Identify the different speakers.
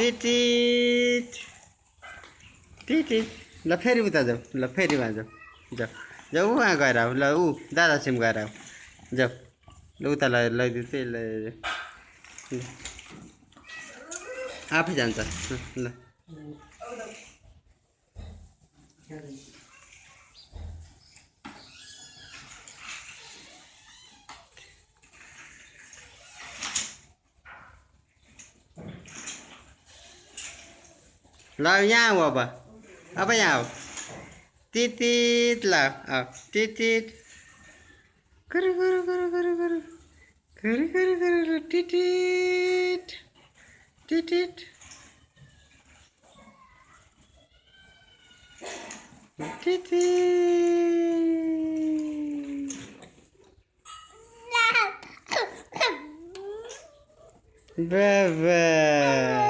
Speaker 1: टिटिट टिटिट ल फेरि उता जाऊ ल फेरि वहाँ जाऊ जाऊ जाऊ वहाँ गएर आऊ ल ऊ दादा सिम गएर आऊ जाऊ ल उता लैदिन्छु ल आफै जान्छ ल ल यहाँ आऊ अब यहाँ आऊ टिटिट ल टिटिट गरु गरु गरु गरु गरु गरु गरु गरु टिटिट टिटिट टिटिट बाबा